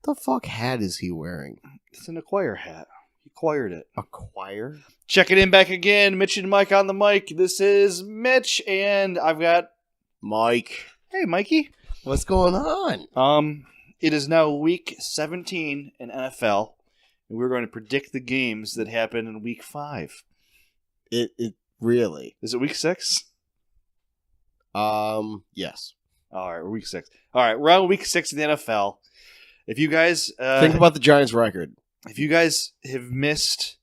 The fuck hat is he wearing? It's an acquire hat. He acquired it. Acquire? Checking in back again. Mitch and Mike on the mic. This is Mitch, and I've got Mike. Hey, Mikey. What's going on? It is now week 17 in NFL, and we're going to predict the games that happen in week 5. It really Is it week 6? yes. All right, we're week 6. All right, we're on week 6 in the NFL. If you guys Think about the Giants' record. if you guys have missed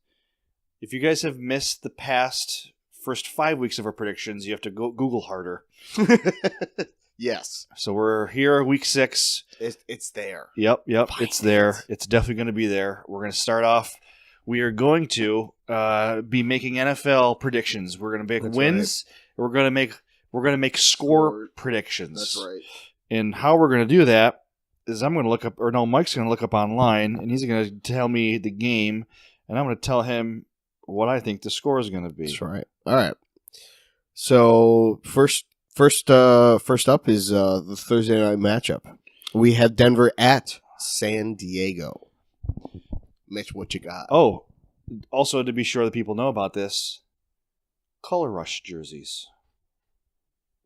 the past first 5 weeks of our predictions, you have to go Google harder. Yes, So we're here, week 6. it's there. Yep, Finally. it's there. It's definitely going to be there. We're going to start off. We are going to be making NFL predictions. We're going to make That's wins. Right. We're going to make score predictions. That's right. And how we're going to do that is Mike's going to look up online, and he's going to tell me the game, and I'm going to tell him what I think the score is going to be. That's right. All right. So first up is the Thursday night matchup. We have Denver at San Diego. Mitch, what you got? Oh, also to be sure that people know about this, Color Rush jerseys.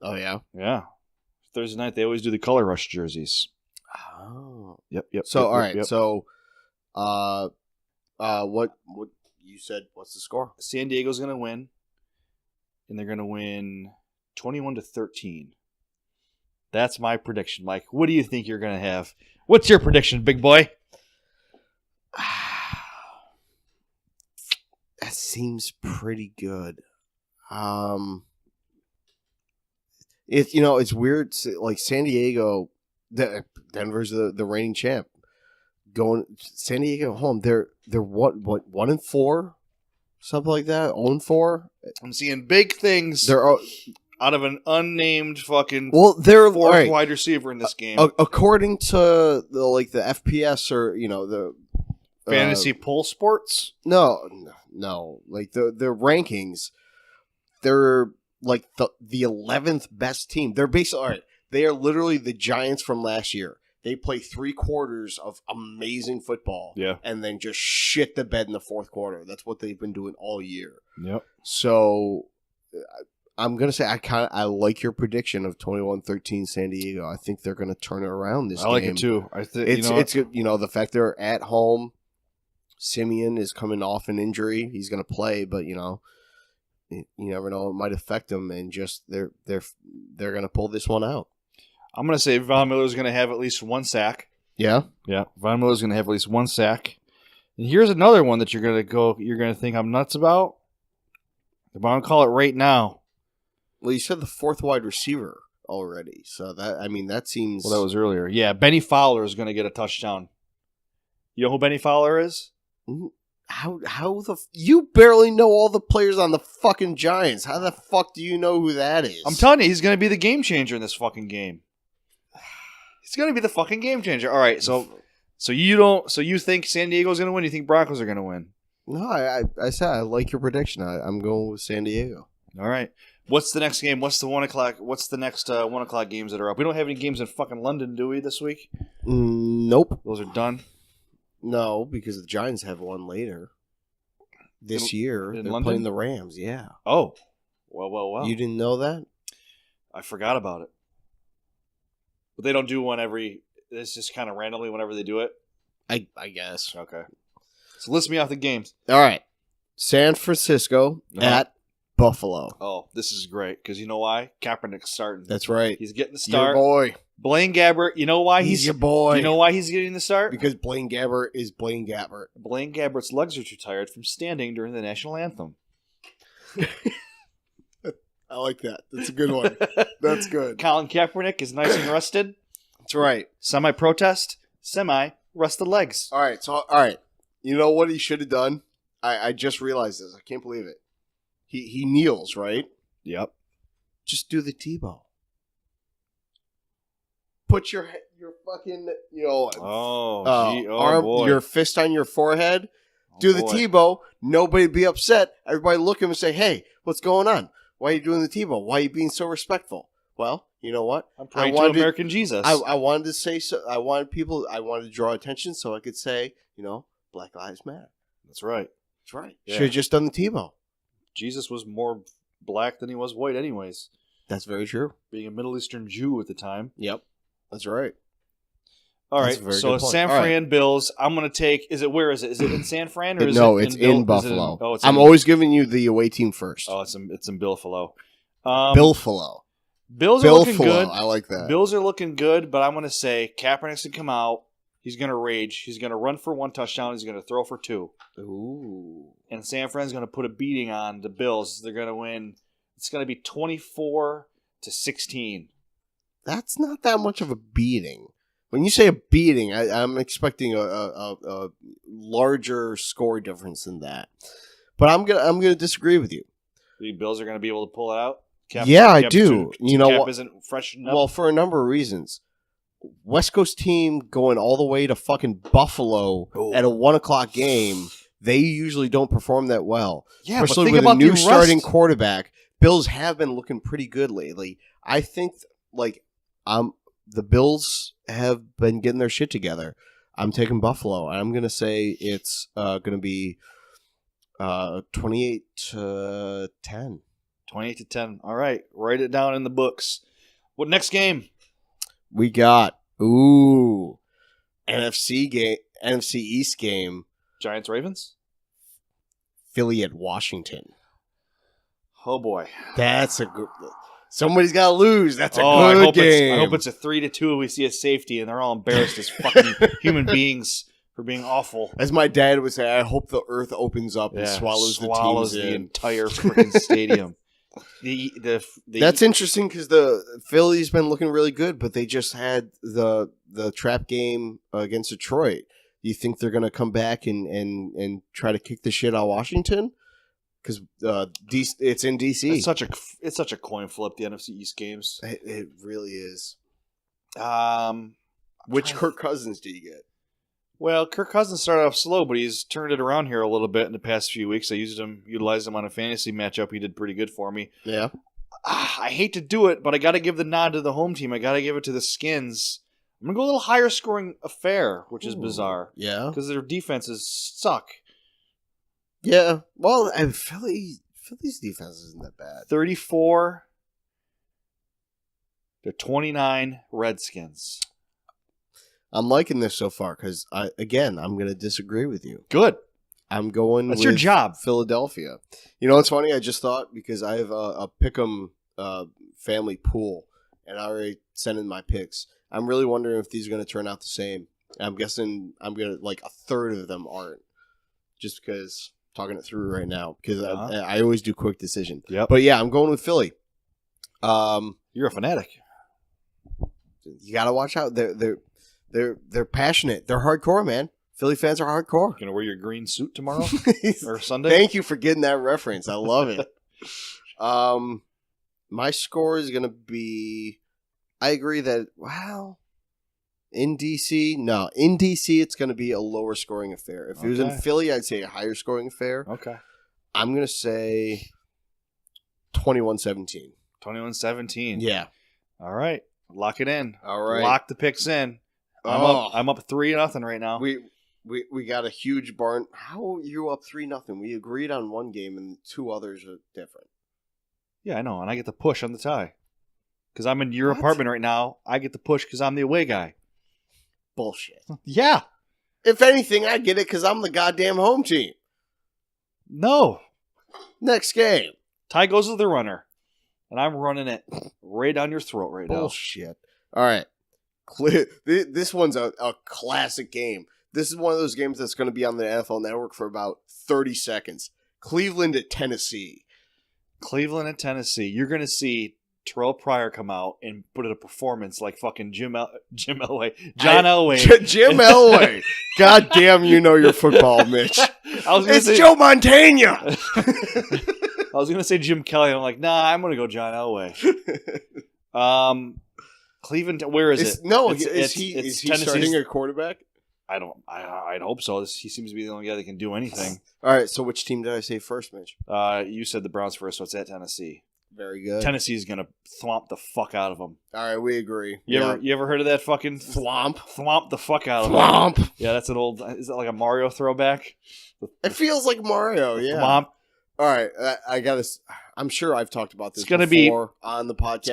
Oh, yeah? Yeah. Thursday night, they always do the Color Rush jerseys. Oh. Yep. So, all right. Yep. So, what you said, what's the score? San Diego's going to win, and they're going to win 21-13. That's my prediction, Mike. What do you think you're going to have? What's your prediction, big boy? That seems pretty good. It's weird. Like San Diego, Denver's the reigning champ. Going San Diego home, they're what 1-4, something like that. 0-4. I'm seeing big things. They're out of an unnamed fucking they're fourth right. wide receiver in this game. According to the FPS or the Fantasy Poll Sports. No, like the rankings, they're like the 11th best team. They're basically all right. They are literally the Giants from last year. They play 3 quarters of amazing football, Yeah. and then just shit the bed in the fourth quarter. That's what they've been doing all year. Yep. So I'm gonna say I like your prediction of 21-13 San Diego. I think they're gonna turn it around this game. I like it too. I think It's the fact they're at home. Simeon is coming off an injury. He's gonna play, but you never know. It might affect them, and just they're gonna pull this one out. I'm going to say Von Miller's going to have at least 1 sack. Yeah. Yeah, Von Miller's going to have at least 1 sack. And here's another one that you're going to think I'm nuts about. But I'm going to call it right now. Well, you said the 4th wide receiver already, so that seems. Well, that was earlier. Yeah, Benny Fowler is going to get a touchdown. You know who Benny Fowler is? How you barely know all the players on the fucking Giants. How the fuck do you know who that is? I'm telling you, he's going to be the game changer in this fucking game. He's going to be the fucking game changer. All right, so you think San Diego's going to win? You think Broncos are going to win? No, I said I like your prediction. I'm going with San Diego. All right. What's the next game? What's the 1 o'clock? What's the next 1 o'clock games that are up? We don't have any games in fucking London, do we, this week? Nope. Those are done. No, because the Giants have one later this year. In They're London? playing the Rams. Yeah. Oh, well. You didn't know that? I forgot about it. But they don't do one every. It's just kind of randomly whenever they do it. I guess. Okay. So list me off the games. All right. San Francisco at Buffalo. Oh, this is great because you know why? Kaepernick's starting. That's right. He's getting the start. Your boy. Blaine Gabbert. You know why He's your boy. You know why he's getting the start? Because Blaine Gabbert is Blaine Gabbert. Blaine Gabbert's legs are too tired from standing during the national anthem. I like that. That's a good one. That's good. Colin Kaepernick is nice and rusted. That's right. Semi-protest, semi-rusted legs. All right. You know what he should have done? I just realized this. I can't believe it. He kneels, right? Yep. Just do the Tebow. Put your fucking arm, boy. your fist on your forehead. Do the Tebow. Nobody be upset. Everybody look at him and say, "Hey, what's going on? Why are you doing the Tebow? Why are you being so respectful?" Well, you know what? I'm praying to American Jesus. I wanted to say so. I wanted to draw attention so I could say, Black Lives Matter. That's right. That's right. Yeah. Should have just done the Tebow. Jesus was more black than he was white anyways. That's very true. Being a Middle Eastern Jew at the time. Yep. That's right. All right. So San Fran Bills, I'm going to take, where is it? Is it in San Fran or is it's in Buffalo. I'm always giving you the away team first. Oh, it's in Buffalo. Buffalo. Bills are looking good. I like that. Bills are looking good, but I'm going to say Kaepernick's going to come out. He's going to rage. He's going to run for 1 touchdown. He's going to throw for 2. Ooh. And San Fran's going to put a beating on the Bills. They're going to win. It's going to be 24-16. That's not that much of a beating. When you say a beating, I'm expecting a larger score difference than that. But I'm gonna disagree with you. The Bills are going to be able to pull it out? I do. Cap isn't fresh enough? Well, for a number of reasons. West Coast team going all the way to fucking Buffalo at a 1:00 game, they usually don't perform that well. Yeah, especially with a new starting quarterback. Bills have been looking pretty good lately. I think the Bills have been getting their shit together. I'm taking Buffalo. I'm going to say it's going to be 28-10. 28-10. All right. Write it down in the books. What next game? We got NFC East game. Giants Ravens? Philly at Washington. Oh boy. That's a good somebody's got to lose. That's a good game. I hope it's a 3-2. We see a safety, and they're all embarrassed as fucking human beings for being awful. As my dad would say, I hope the earth opens up and swallows the entire freaking stadium. That's interesting because the Philly's been looking really good, but they just had the trap game against Detroit. Do you think they're going to come back and try to kick the shit out of Washington? Because it's in DC. It's such a coin flip. The NFC East games. It really is. Which Kirk Cousins do you get? Well, Kirk Cousins started off slow, but he's turned it around here a little bit in the past few weeks. I utilized him on a fantasy matchup. He did pretty good for me. Yeah. I hate to do it, but I got to give the nod to the home team. I got to give it to the Skins. I'm gonna go a little higher scoring affair, which is bizarre. Yeah. Because their defenses suck. Yeah. Well, and Philly's defense isn't that bad. 34-29 Redskins. I'm liking this so far because I'm going to disagree with you. Good. I'm going That's with your job. Philadelphia. You know what's funny? I just thought because I have a Pick'em family pool and I already sent in my picks. I'm really wondering if these are going to turn out the same. I'm guessing a third of them aren't. Just because talking it through right now because I always do quick decision. Yep. But yeah, I'm going with Philly. You're a fanatic. You got to watch out. They're passionate. They're hardcore, man. Philly fans are hardcore. You gonna wear your green suit tomorrow or Sunday? Thank you for getting that reference. I love it. My score is gonna be. I agree that in DC, it's gonna be a lower scoring affair. If it was in Philly, I'd say a higher scoring affair. Okay. I'm gonna say 21-17. 21-17. Yeah. All right. Lock it in. All right. Lock the picks in. I'm up 3-0 right now. We got a huge barn. How are you up 3-0? We agreed on one game and 2 others are different. Yeah, I know, and I get the push on the tie. Because I'm in your apartment right now. I get the push because I'm the away guy. Bullshit. Yeah. If anything, I get it because I'm the goddamn home team. No. Next game. Tie goes with the runner. And I'm running it right down your throat right now. Bullshit. All right. This one's a classic game. This is one of those games that's going to be on the NFL Network for about 30 seconds. Cleveland at Tennessee. Cleveland at Tennessee. You're going to see Terrell Pryor come out and put in a performance like fucking John Elway. Jim Elway. God damn, you know your football, Mitch. It's Joe Montana. I was going to say Jim Kelly. I'm like, nah, I'm going to go John Elway. Cleveland, where is it? No, is he starting a quarterback? I'd hope so. He seems to be the only guy that can do anything. All right, so which team did I say first, Mitch? You said the Browns first, so it's at Tennessee. Very good. Tennessee's going to thwomp the fuck out of them. All right, we agree. You ever heard of that fucking Thwomp? Thwomp the fuck out of Thwomp. them. Yeah, that's an old. Is that like a Mario throwback? It feels like Mario. Yeah. Thwomp. All right, I got to. I'm sure I've talked about this It's gonna before on the podcast.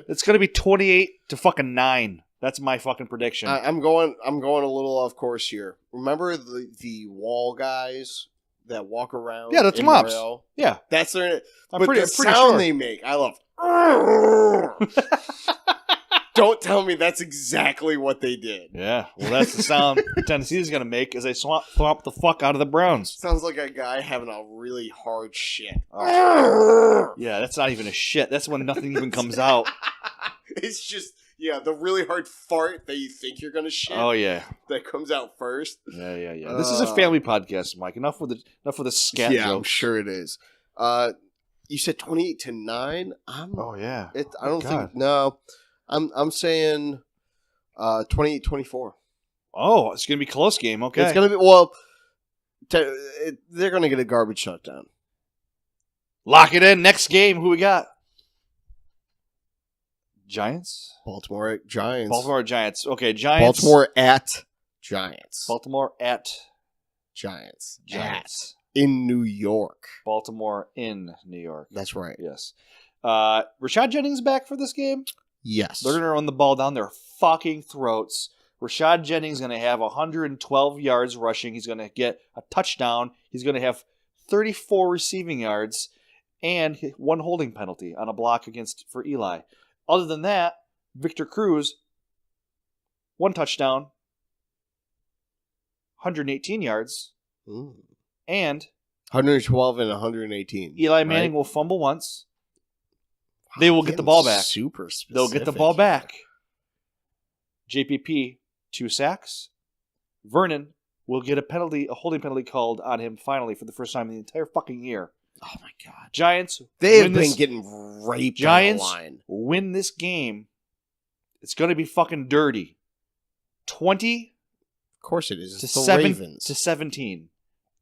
It's gonna be 28-9. That's my fucking prediction. I'm going a little off course here. Remember the wall guys that walk around? Yeah, the Thwomps. Mario? Yeah, That's their. I'm but pretty the sound sure. they make, I love. Don't tell me that's exactly what they did. Yeah, well, that's the sound Tennessee's gonna make as they thwomp the fuck out of the Browns. Sounds like a guy having a really hard shit. Yeah, that's not even a shit. That's when nothing even comes out. It's just the really hard fart that you think you're gonna shit. Oh yeah, that comes out first. Yeah. This is a family podcast, Mike. Enough with the scat Yeah, jokes. I'm sure it is. You said 28-9. Oh yeah. I don't think. No, I'm saying 28-24. Oh, it's gonna be a close game. Okay, It's gonna be they're gonna get a garbage shutdown. Lock it in. Next game. Who we got? Giants. Baltimore Giants. Baltimore Giants. Okay, Giants. Baltimore at Giants. Baltimore at Giants. Giants. In New York. Baltimore in New York. That's right. Yes. Rashad Jennings back for this game? Yes. They're going to run the ball down their fucking throats. Rashad Jennings is going to have 112 yards rushing. He's going to get a touchdown. He's going to have 34 receiving yards and 1 holding penalty on a block for Eli. Other than that, Victor Cruz, 1 touchdown, 118 yards, and 112 and 118. Eli Manning will fumble once. They will get the ball back. Super specific. They'll get the ball back. JPP, 2 sacks. Vernon will get a holding penalty called on him finally for the first time in the entire fucking year. Oh my God. Giants. They have been getting raped Giants on the line. win this game. It's going to be fucking dirty. 20 Of course it is. to It's the 17.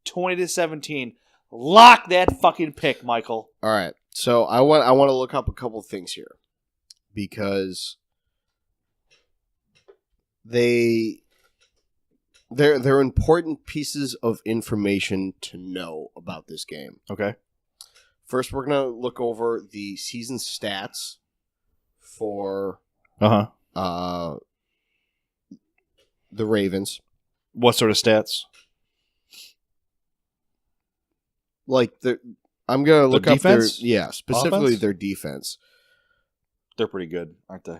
20-17. Lock that fucking pick, Michael. All right. So I want to look up a couple things here because they're important pieces of information to know about this game. Okay. First, we're going to look over the season stats for Uh-huh. the Ravens. What sort of stats? Like I'm going to look up defense? specifically Offense? their defense. They're pretty good, aren't they?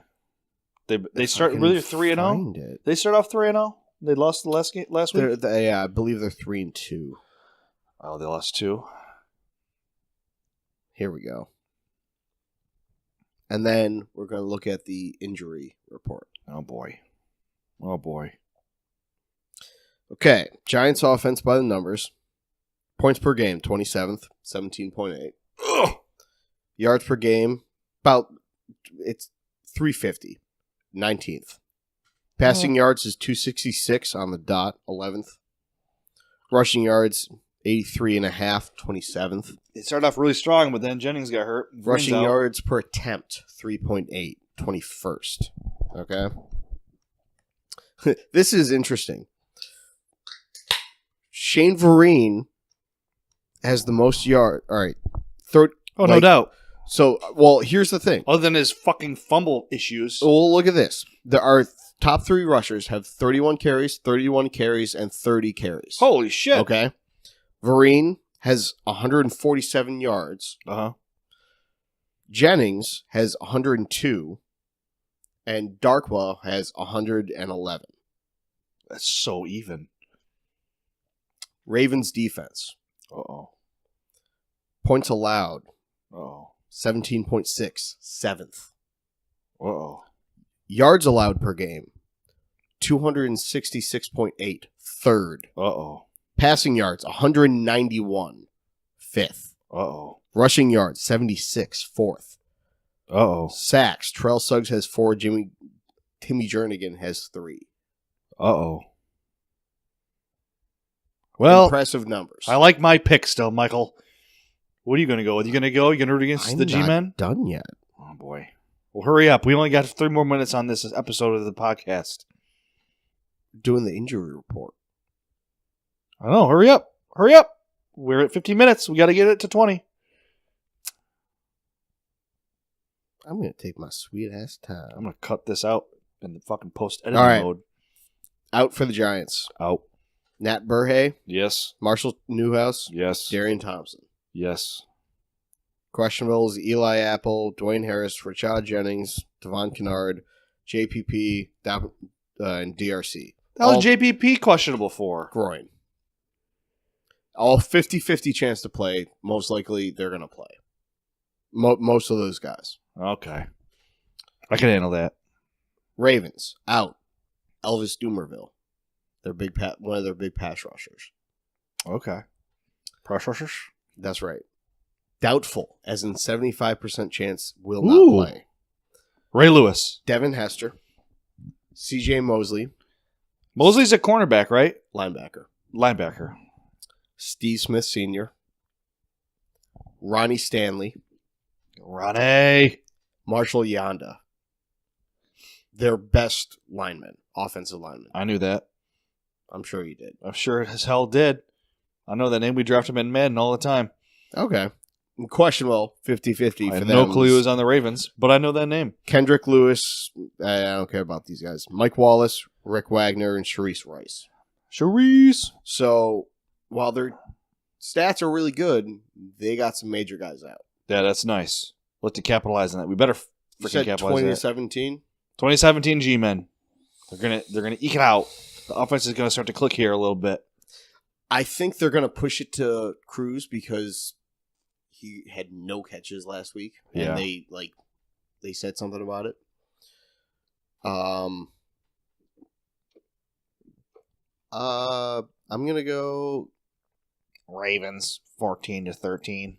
They start really 3-0. They start off 3-0. They lost the last week. I believe they're 3-2. Oh, they lost 2. Here we go. And then we're going to look at the injury report. Oh boy. Okay, Giants offense by the numbers. Points per game, 27th, 17.8. Ugh. Yards per game, it's 350, 19th. Passing yards is 266 on the dot, 11th. Rushing yards, 83.5, 27th. It started off really strong, but then Jennings got hurt. Rushing yards per attempt, 3.8, 21st. Okay? This is interesting. Shane Vereen has the most yard. All right. Third. No doubt. So, here's the thing. Other than his fucking fumble issues. Well, look at this. Our top 3 rushers have 31 carries, and 30 carries. Holy shit. Okay. Vereen has 147 yards. Uh-huh. Jennings has 102. And Darkwa has 111. That's so even. Ravens defense. Uh-oh. Points allowed. Uh-oh. 17.6. 7th. Uh-oh. Yards allowed per game. 266.8. 3rd. Uh-oh. Passing yards. 191. 5th. Uh-oh. Rushing yards. 76. 4th. Uh-oh. Sacks. Terrell Suggs has 4. Timmy Jernigan has 3. Uh-oh. Well, impressive numbers. I like my pick still, Michael. What are you going to go with? You going to go? You going to root against the G-Men? I'm not done yet. Oh, boy. Well, hurry up. We only got 3 more minutes on this episode of the podcast. Doing the injury report. I know. Hurry up. Hurry up. We're at 15 minutes. We got to get it to 20. I'm going to take my sweet ass time. I'm going to cut this out in the fucking post-editing mode. Out for the Giants. Out. Nat Burhay. Yes. Marshall Newhouse. Yes. Darian Thompson. Yes. Questionable is Eli Apple, Dwayne Harris, Rashad Jennings, Devon Kennard, JPP, and DRC. That was JPP questionable for? Groin. All 50-50 chance to play. Most likely they're going to play. Most of those guys. Okay. I can handle that. Ravens, out. Elvis Dumerville. One of their big pass rushers. Okay. Pass rushers? That's right. Doubtful, as in 75% chance will not play. Ray Lewis. Devin Hester. CJ Mosley. Mosley's a cornerback, right? Linebacker. Steve Smith Sr. Ronnie Stanley. Ronnie. Marshall Yanda. Their best linemen, offensive linemen. I knew that. I'm sure you did. I'm sure as hell did. I know that name. We draft him in Madden all the time. Okay. Questionable, 50-50 I for have them. no clue he was on the Ravens, but I know that name. Kendrick Lewis. I don't care about these guys. Mike Wallace, Rick Wagner, and Sharice Rice. So, while their stats are really good, they got some major guys out. Yeah, that's nice. Let's capitalize on that. We better freaking capitalize on that. 2017? 2017 G-Men. They're gonna eke it out. The offense is gonna start to click here a little bit. I think they're gonna push it to Cruz because he had no catches last week, and they said something about it. I'm gonna go Ravens 14-13.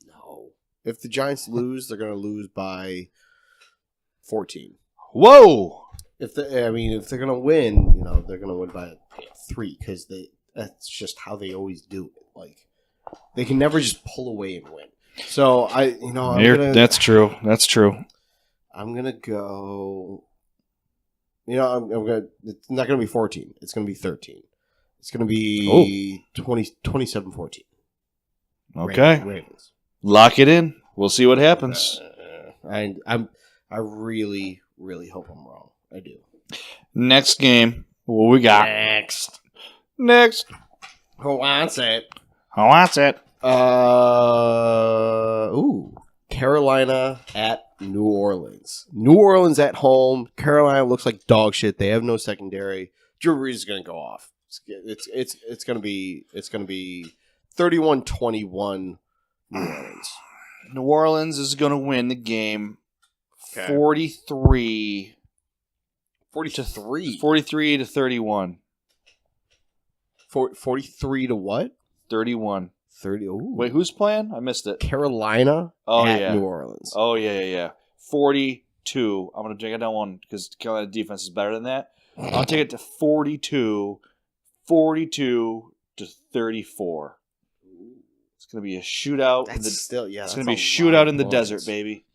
No, if the Giants lose, they're gonna lose by 14. Whoa! If they're gonna win, they're gonna win by 3 because that's just how they always do it. Like they can never just pull away and win. So that's true. That's true. I'm gonna go. It's not gonna be 14. It's gonna be 13. It's gonna be 27-14. Okay. Ravens. Lock it in. We'll see what happens. I really, really hope I'm wrong. I do. Next game. What we got? Next. Who wants it? Carolina at New Orleans. New Orleans at home. Carolina looks like dog shit. They have no secondary. Drew Brees is going to go off. It's going to be 31-21 New Orleans. New Orleans is going to win the game. Okay. 43 43 to 31. 43 to what? 31. 30. Ooh. Wait, who's playing? I missed it. Carolina at New Orleans. Oh, yeah. 42. I'm going to take it down one because Carolina defense is better than that. I'll take it to 42 to 34. It's going to be a shootout. It's going to be a shootout in the desert, baby.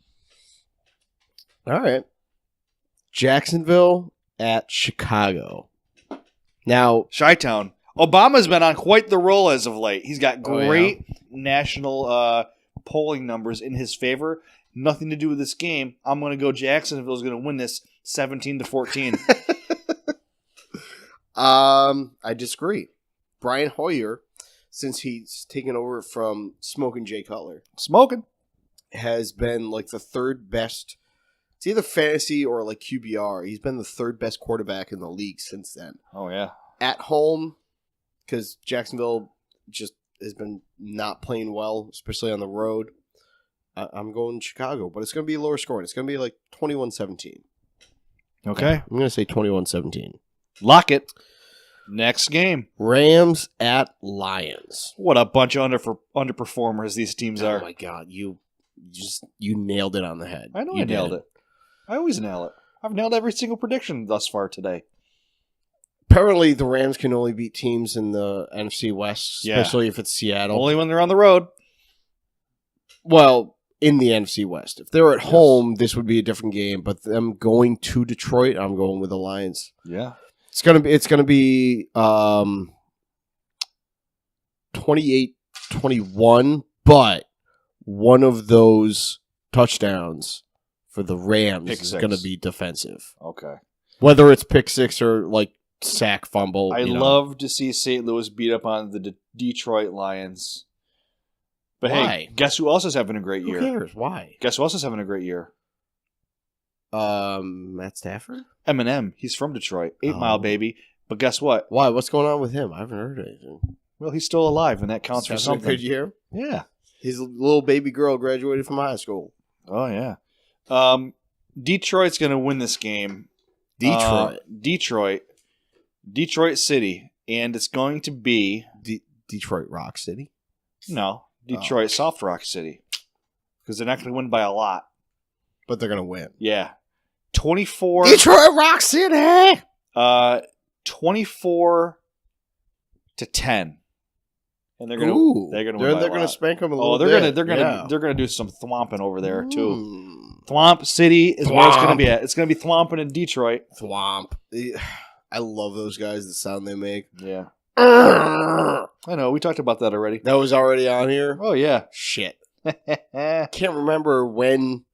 All right. Jacksonville at Chicago. Now, Chi-Town. Obama's been on quite the roll as of late. He's got great national polling numbers in his favor. Nothing to do with this game. I'm going to go Jacksonville's going to win this 17-14. I disagree. Brian Hoyer, since he's taken over from Smoking Jay Cutler, has been like the third best. It's either fantasy or like QBR. He's been the third best quarterback in the league since then. Oh, yeah. At home, because Jacksonville just has been not playing well, especially on the road. I'm going Chicago, but it's going to be lower scoring. It's going to be like 21-17. Okay. I'm going to say 21-17. Lock it. Next game. Rams at Lions. What a bunch of underperformers these teams are. Oh, my God. You nailed it on the head. I know I nailed it. I always nail it. I've nailed every single prediction thus far today. Apparently, the Rams can only beat teams in the NFC West, especially if it's Seattle. Only when they're on the road. Well, in the NFC West. If they're at home, this would be a different game. But them going to Detroit, I'm going with the Lions. Yeah. It's gonna be 28-21, but one of those touchdowns for the Rams is going to be defensive. Okay. Whether it's pick six or like sack fumble. I love to see St. Louis beat up on the Detroit Lions. But hey, guess who else is having a great year? Who cares? Why? Guess who else is having a great year? Matt Stafford? Eminem. He's from Detroit. 8 Mile baby. But guess what? Why? What's going on with him? I haven't heard anything. Well, he's still alive, and that counts for something. A good year? Yeah. His little baby girl graduated from high school. Oh, yeah. Detroit's going to win this game. Detroit City. And it's going to be... Detroit Rock City? No. Detroit Soft Rock City. Because they're not going to win by a lot. But they're going to win. Yeah. 24... Detroit Rock City! 24-10. And they're gonna spank them a little bit. They're gonna do some thwomping over there too. Thwomp City is where it's gonna be at. It's gonna be thwomping in Detroit. Thwomp. I love those guys. The sound they make. Yeah. I know. We talked about that already. That was already on here. Oh yeah. Shit. Can't remember when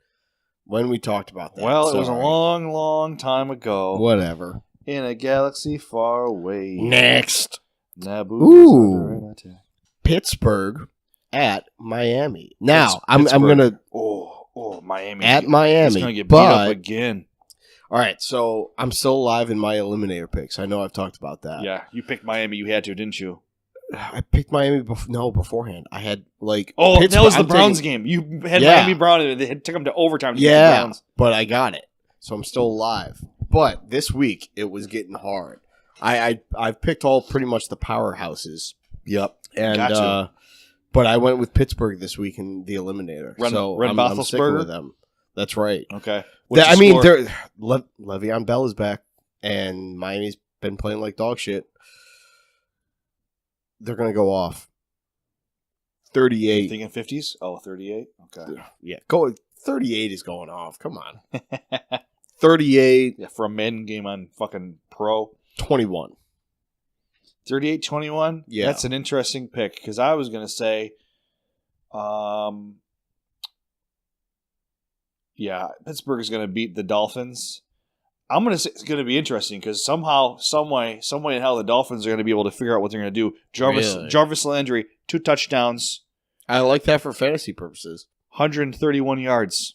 we talked about that. Well, it was a long, long time ago. Whatever. In a galaxy far away. Next. Naboo. Pittsburgh at Miami. Now, I'm Pittsburgh. going to... Miami. At Miami. It's going to get beat up again. All right, so I'm still alive in my eliminator picks. I know I've talked about that. Yeah, you picked Miami. You had to, didn't you? I picked Miami beforehand. I had, like... that was the Browns game. You had Miami Brown, and they took them to overtime to get the Browns. But I got it. So I'm still alive. But this week, it was getting hard. I've picked all pretty much the powerhouses. Yep. And but I went with Pittsburgh this week in the eliminator. I'm sticking with them. That's right. Okay. Le'Veon Bell is back, and Miami's been playing like dog shit. They're going to go off. 38. Thinking 50s? Oh, 38? Okay. Yeah. 38 is going off. Come on. 38. Yeah, for a men game on fucking Pro. 21. 38-21? Yeah. That's an interesting pick, because I was going to say, Pittsburgh is going to beat the Dolphins. I'm going to say it's going to be interesting, because somehow, some way in hell, the Dolphins are going to be able to figure out what they're going to do. Jarvis Landry, 2 touchdowns. I like that for fantasy purposes. 131 yards.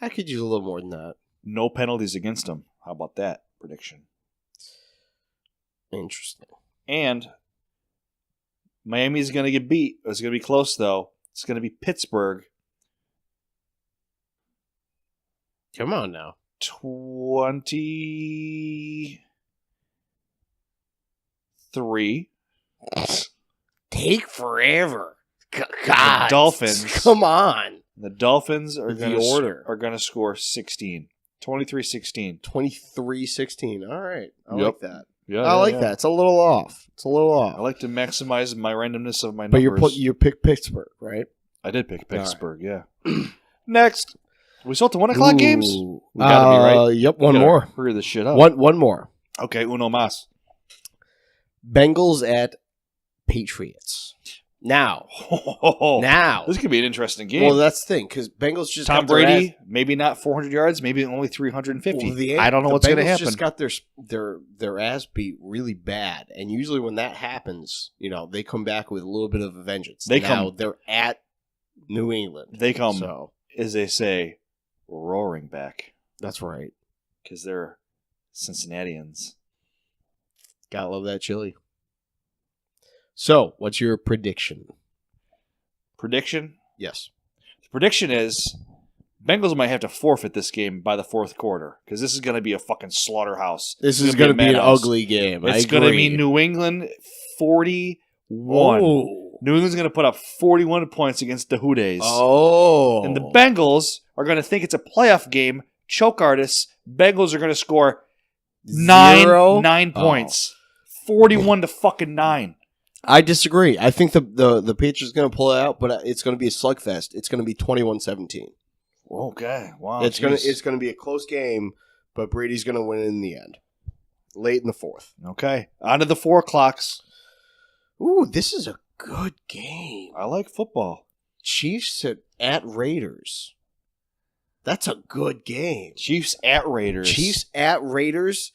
I could use a little more than that. No penalties against him. How about that prediction? Interesting. And Miami's going to get beat. It's going to be close, though. It's going to be Pittsburgh. Come on now. 23. Take forever. God. The Dolphins. Come on. The Dolphins are going to score 16. 23-16. 23-16. All right. I Yep. like that. Yeah, I like that. It's a little off. I like to maximize my randomness of my numbers. But you picked Pittsburgh, right? I did pick Pittsburgh, yeah. Next. We still have the 1 o'clock games? We gotta be, right? Yep, one more. Hurry this shit up. One more. Okay, uno más. Bengals at Patriots. Now. This could be an interesting game. Well, that's the thing, because Bengals just Tom Brady, maybe not 400 yards, maybe only 350. I don't know what's going to happen. Just got their ass beat really bad, and usually when that happens, they come back with a little bit of a vengeance. They're at New England. They come, as they say, roaring back. That's right. Because they're Cincinnatians. Gotta love that chili. So, what's your prediction? Prediction? Yes. The prediction is Bengals might have to forfeit this game by the 4th quarter, because this is going to be a fucking slaughterhouse. This is going to be an ugly game. It's going to be New England 41. Oh. New England's going to put up 41 points against the Hoodays. Oh. And the Bengals are going to think it's a playoff game, choke artists. Bengals are going to score 9 points. 41 to fucking 9. I disagree. I think the Patriots are going to pull it out, but it's going to be a slugfest. It's going to be 21-17. Okay. Wow. It's going to be a close game, but Brady's going to win in the end. Late in the fourth. Okay. On to the 4 o'clocks. Ooh, this is a good game. I like football. Chiefs at Raiders. That's a good game. Chiefs at Raiders. Chiefs at Raiders.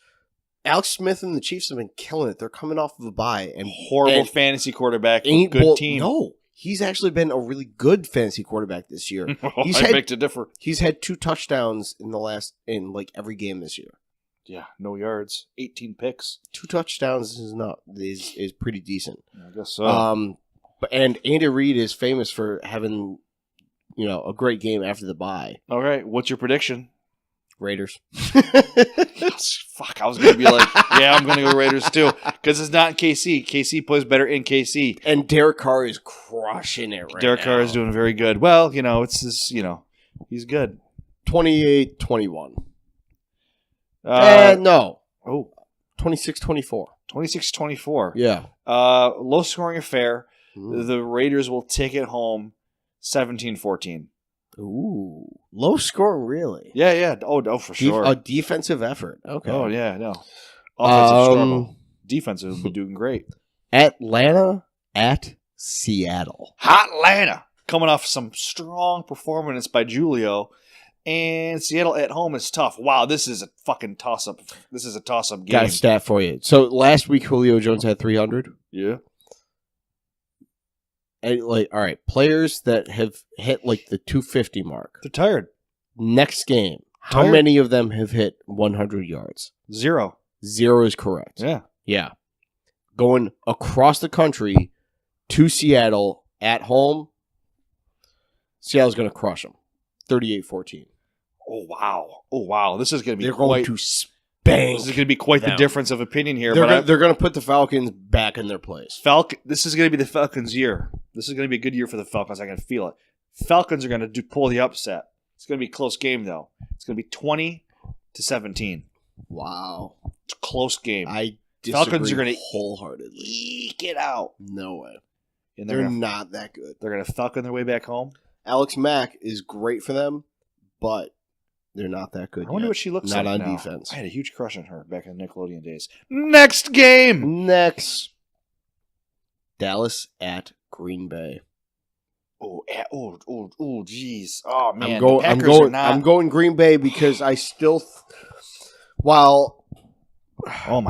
Alex Smith and the Chiefs have been killing it. They're coming off of a bye. And horrible fantasy quarterback. Good team. No, he's actually been a really good fantasy quarterback this year. I beg to differ. He's had 2 touchdowns in every game this year. Yeah, no yards, 18 picks. 2 touchdowns is pretty decent. I guess so. And Andy Reid is famous for having, a great game after the bye. All right, what's your prediction? Raiders. Fuck, I was going to be like, yeah, I'm going to go Raiders too. Because it's not in KC. KC plays better in KC. And Derek Carr is crushing it right now. Derek Carr is doing very good. Well, it's his, he's good. 28-21. No. Oh. 26-24. 26-24. Yeah. Low scoring affair. Ooh. The Raiders will take it home 17-14. Ooh. Low scoring, really? Yeah. Oh, for sure. A defensive effort. Okay. Oh, yeah, no. Offensive struggle. Defensive will be doing great. Atlanta at Seattle. Hot Atlanta. Coming off some strong performance by Julio. And Seattle at home is tough. Wow, this is a fucking toss-up. This is a toss-up game. Got a stat for you. So last week, Julio Jones had 300. Yeah. And all right, players that have hit the 250 mark. They're tired. Next game, Tired? how many of them have hit 100 yards? 0. 0 is correct. Yeah. Yeah. Going across the country to Seattle at home, Seattle's going to crush them. 38-14. Oh, wow. This is going to be They're going to spank. This is going to be quite the difference of opinion here. They're going to put the Falcons back in their place. This is going to be the Falcons' year. This is going to be a good year for the Falcons. I can feel it. Falcons are going to pull the upset. It's going to be a close game, though. It's going to be 20-17. Wow. It's a close game. I disagree Falcons are going to wholeheartedly eke it out. No way. And They're not that good. They're going to Falcon their way back home. Alex Mack is great for them, but they're not that good. I wonder what she looks like on now. Defense. I had a huge crush on her back in the Nickelodeon days. Next game. Dallas at Green Bay. Jeez. Oh man, I'm going Green Bay because I still, while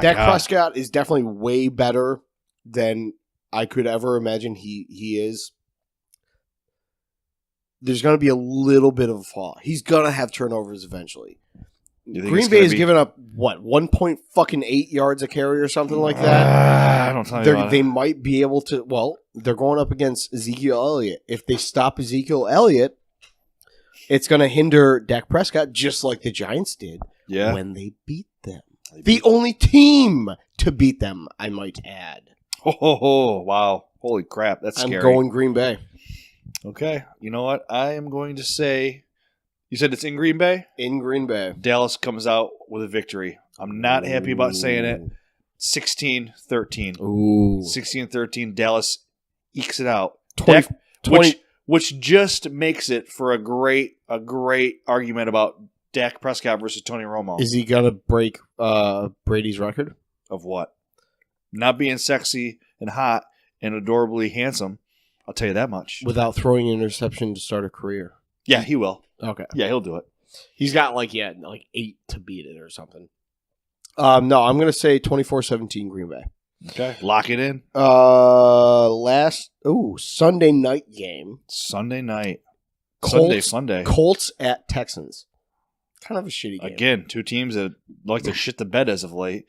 Dak Prescott is definitely way better than I could ever imagine he is. There's going to be a little bit of a fall. He's going to have turnovers eventually. Green Bay has given up, 1.8 yards a carry or something like that? I don't tell you about They might be able to, they're going up against Ezekiel Elliott. If they stop Ezekiel Elliott, it's going to hinder Dak Prescott just like the Giants did when they beat them. The only team to beat them, I might add. Oh, wow. Holy crap. That's scary. I'm going Green Bay. Okay. You know what? I am going to say, you said it's in Green Bay? In Green Bay. Dallas comes out with a victory. I'm not happy about saying it. 16-13. Ooh. 16-13. Dallas ekes it out. 20. Which just makes it for a great argument about Dak Prescott versus Tony Romo. Is he going to break Brady's record? Of what? Not being sexy and hot and adorably handsome. I'll tell you that much. Without throwing an interception to start a career. Yeah, he will. Okay. Yeah, he'll do it. He's got 8 to beat it or something. No, I'm going to say 24-17 Green Bay. Okay. Lock it in. Sunday night game. Sunday night. Sunday. Colts at Texans. Kind of a shitty game. Again, 2 teams that like to shit the bed as of late.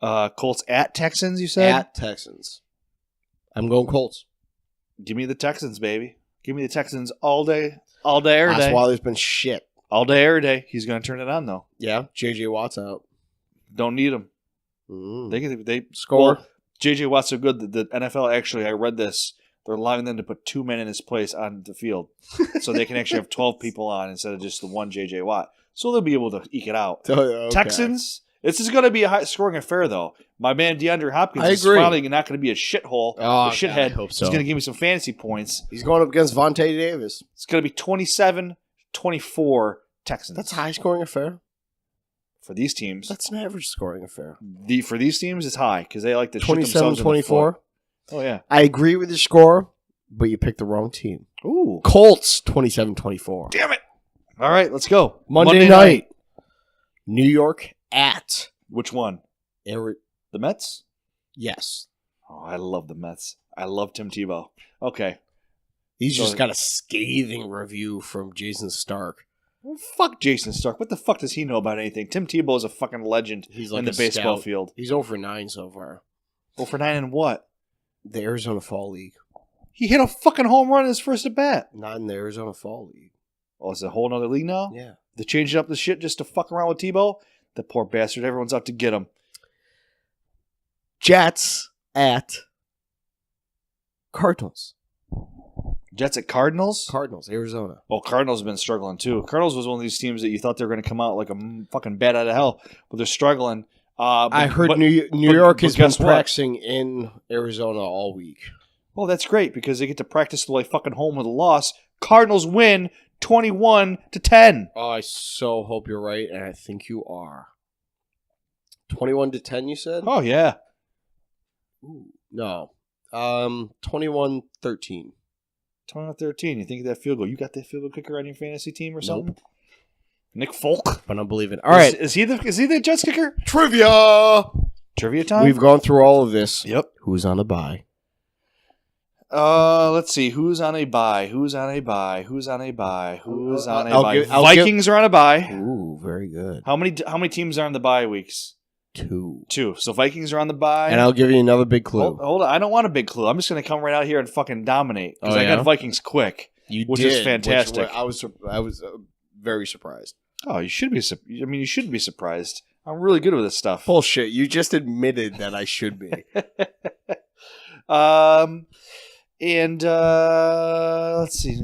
Colts at Texans, you said? At Texans. I'm going Colts. Give me the Texans, baby. Give me the Texans all day, every day. Osweiler's been shit. All day, every day. He's going to turn it on, though. Yeah, J.J. Watt's out. Don't need him. They score. Well, J.J. Watt's so good that the NFL actually, I read this, they're allowing them to put 2 men in his place on the field. So they can actually have 12 people on instead of just the one J.J. Watt. So they'll be able to eke it out. Okay. Texans, This is going to be a high-scoring affair, though. My man DeAndre Hopkins is finally not going to be a shithole, a shithead. I hope so. He's going to give me some fantasy points. He's going up against Vontae Davis. It's going to be 27-24 Texans. That's a high-scoring affair. For these teams. That's an average scoring affair. For these teams, it's high because they like to shoot themselves in the 27-24. foot. Oh, yeah. I agree with your score, but you picked the wrong team. Ooh. Colts, 27-24. Damn it. All right, let's go. Monday night. New York at. Which one? The Mets? Yes. Oh, I love the Mets. I love Tim Tebow. Okay. He's just got a scathing review from Jason Stark. Well, fuck Jason Stark. What the fuck does he know about anything? Tim Tebow is a fucking legend in the baseball field. He's 0-9 so far. 0-9 in what? The Arizona Fall League. He hit a fucking home run in his first at bat. Not in the Arizona Fall League. Oh, it's a whole other league now? Yeah. They changed up the shit just to fuck around with Tebow? The poor bastard. Everyone's out to get him. Jets at Cardinals. Jets at Cardinals? Cardinals, Arizona. Oh, Cardinals have been struggling too. Cardinals was one of these teams that you thought they were going to come out like a fucking bat out of hell, but they're struggling. I heard New York has been practicing in Arizona all week. Well, that's great because they get to practice the way fucking home with a loss. Cardinals win 21-10. Oh, I so hope you're right, and I think you are. 21-10, you said? Oh, yeah. Ooh, no. 21-13. 21-13. You think of that field goal? You got that field goal kicker on your fantasy team or something? Nope. Nick Folk? But I'm believing. All right. Is he the Jets kicker? Trivia time? We've gone through all of this. Yep. Who's on a bye? Let's see. Who's on a bye? Vikings are on a bye. Ooh, very good. How many teams are on the bye weeks? 2. So Vikings are on the bye. And I'll give you another big clue. Hold on. I don't want a big clue. I'm just going to come right out here and fucking dominate. Because I got Vikings quick. Which is fantastic. I was very surprised. Oh, you should be. You shouldn't be surprised. I'm really good with this stuff. Bullshit. You just admitted that I should be. Let's see.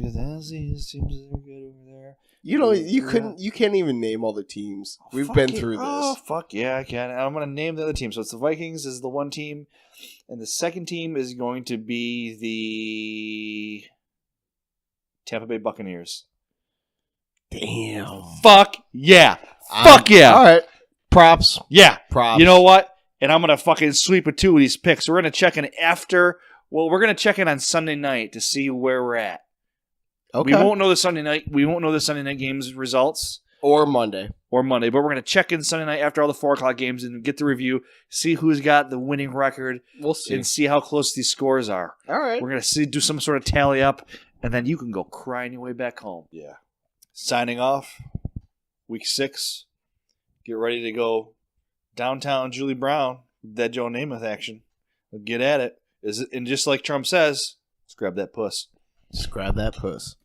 Seems good over there. You can't even name all the teams. We've been through this. Oh, fuck yeah, I can. I'm going to name the other team. So it's the Vikings is the one team, and the second team is going to be the Tampa Bay Buccaneers. Damn. Fuck yeah. Fuck yeah. All right. Props. Yeah. Props. You know what? And I'm going to fucking sweep with 2 of these picks. We're going to check in after. Well, we're going to check in on Sunday night to see where we're at. Okay. We won't know the Sunday night games results. Or Monday. But we're going to check in Sunday night after all the 4 o'clock games and get the review, see who's got the winning record. We'll see. And see how close these scores are. All right. We're going to do some sort of tally up, and then you can go crying your way back home. Yeah. Signing off, week 6. Get ready to go downtown Julie Brown, Dead Joe Namath action. Get at it. And just like Trump says, just grab that puss. Just grab that puss.